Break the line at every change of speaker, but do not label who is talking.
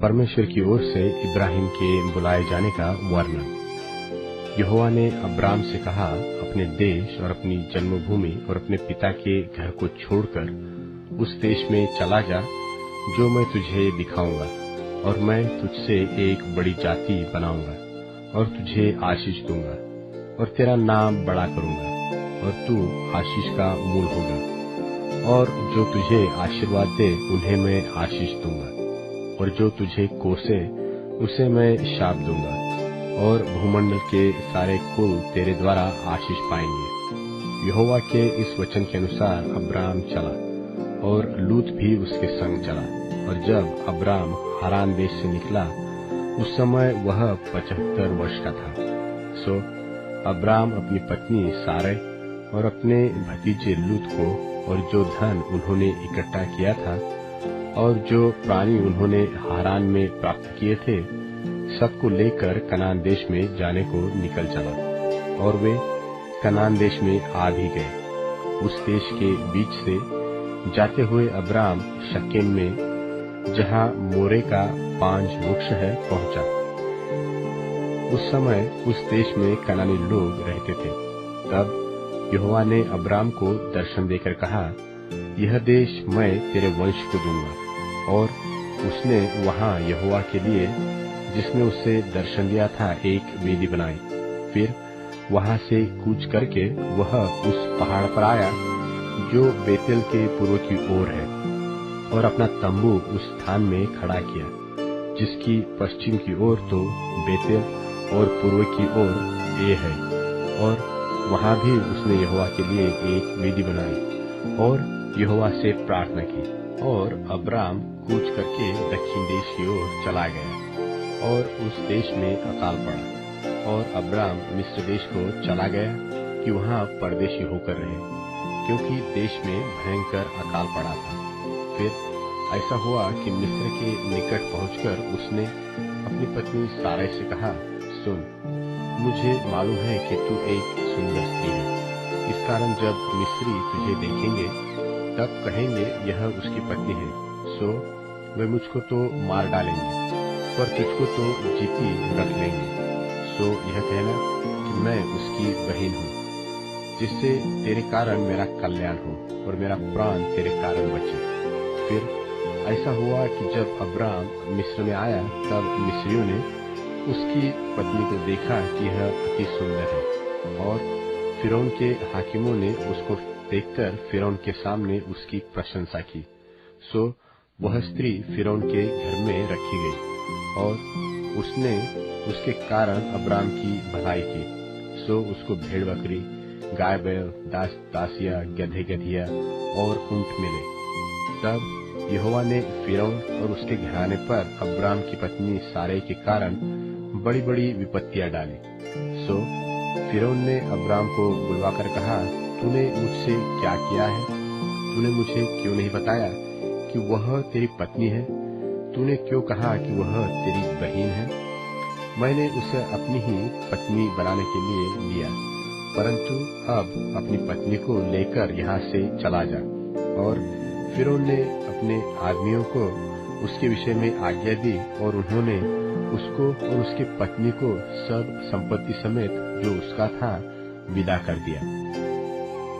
परमेश्वर की ओर से इब्राहिम के बुलाए जाने का वर्णन। यहोवा ने अब्राम से कहा, अपने देश और अपनी जन्मभूमि और अपने पिता के घर को छोड़कर उस देश में चला जा जो मैं तुझे दिखाऊंगा, और मैं तुझसे एक बड़ी जाति बनाऊंगा और तुझे आशीष दूंगा और तेरा नाम बड़ा करूंगा और तू आशीष का मूल होगा, और जो तुझे आशीर्वाद दे उन्हें मैं आशीष दूंगा, और जो तुझे कोसे उसे मैं शाप दूंगा, और भूमंडल के सारे कुल तेरे द्वारा आशीष पाएंगे। यहोवा के इस वचन के अनुसार अब्राम चला और लूत भी उसके संग चला। और जब अब्राम हारान देश से निकला उस समय वह 75 वर्ष का था। सो अब्राम अपनी पत्नी सारै और अपने भतीजे लूत को और जो धन उन्होंने इकट्ठा किया था और जो प्राणी उन्होंने हारान में प्राप्त किए थे, सबको लेकर कनान देश में जाने को निकल चला। और वे कनान देश में आ भी गए। उस देश के बीच से जाते हुए अब्राम शक्केम में, जहाँ मोरे का पांज वृक्ष है, पहुंचा। उस समय उस देश में कनानी लोग रहते थे। तब यहोवा ने अब्राम को दर्शन देकर कहा, यह देश मैं तेरे वंश को दूंगा। और उसने वहां यहोवा के लिए, जिसने उसे दर्शन दिया था, एक वेदी बनाई। फिर वहां से कूच करके वह उस पहाड़ पर आया जो बेतेल के पूर्व की ओर है, और अपना तंबू उस स्थान में खड़ा किया, जिसकी पश्चिम की ओर तो बेतेल और पूर्व की ओर ए है। और वहां भी उसने यहोवा के लिए एक वेदी बनाई और यहोवा से प्रार्थना की। और अब्राम कूच करके दक्षिण देश की ओर चला गया और उस देश में अकाल पड़ा। और अब्राम मिस्र देश को चला गया कि वहां परदेशी होकर रहे, क्योंकि देश में भयंकर अकाल पड़ा था। फिर ऐसा हुआ कि मिस्र के निकट पहुंचकर उसने अपनी पत्नी सारै से कहा, सुन, मुझे मालूम है कि तू एक सुंदर स्त्री है। इस कारण जब मिस्री तुझे देखेंगे तब कहेंगे, यह उसकी पत्नी है। सो वे मुझको तो मार डालेंगे, पर तुझको तो जीती रख लेंगे। सो यह कहना कि मैं उसकी बहन हूँ, जिससे तेरे कारण मेरा कल्याण हो और मेरा प्राण तेरे कारण बचे। फिर ऐसा हुआ कि जब अब्राम मिस्र में आया, तब मिस्रियों ने उसकी पत्नी को देखा कि यह अति सुंदर है, और फिरौन के हाकिमों ने उसको देखकर फिरौन के सामने उसकी प्रशंसा की। सो वह स्त्री फिरौन के घर में रखी गई, और उसने उसके कारण अब्राम की भलाई की। सो उसको भेड़ बकरी, गाय बैल, दास दासिया, गधे गधिया और ऊंट मिले। तब यहोवा ने फिरौन और उसके घराने पर अब्राम की पत्नी सारै के कारण बड़ी बड़ी विपत्तियां डाली। सो फिरौन ने अब्राम को बुलवाकर कहा, तूने मुझसे क्या किया है? तूने मुझे क्यों नहीं बताया कि वह तेरी पत्नी है? तूने क्यों कहा कि वह तेरी बहन है? मैंने उसे अपनी ही पत्नी बनाने के लिए लिया, परंतु अब अपनी पत्नी को लेकर यहाँ से चला जा। और फिरौन ने अपने आदमियों को उसके विषय में आज्ञा दी, और उन्होंने उसको और उसकी पत्नी को सब संपत्ति समेत जो उसका था विदा कर दिया।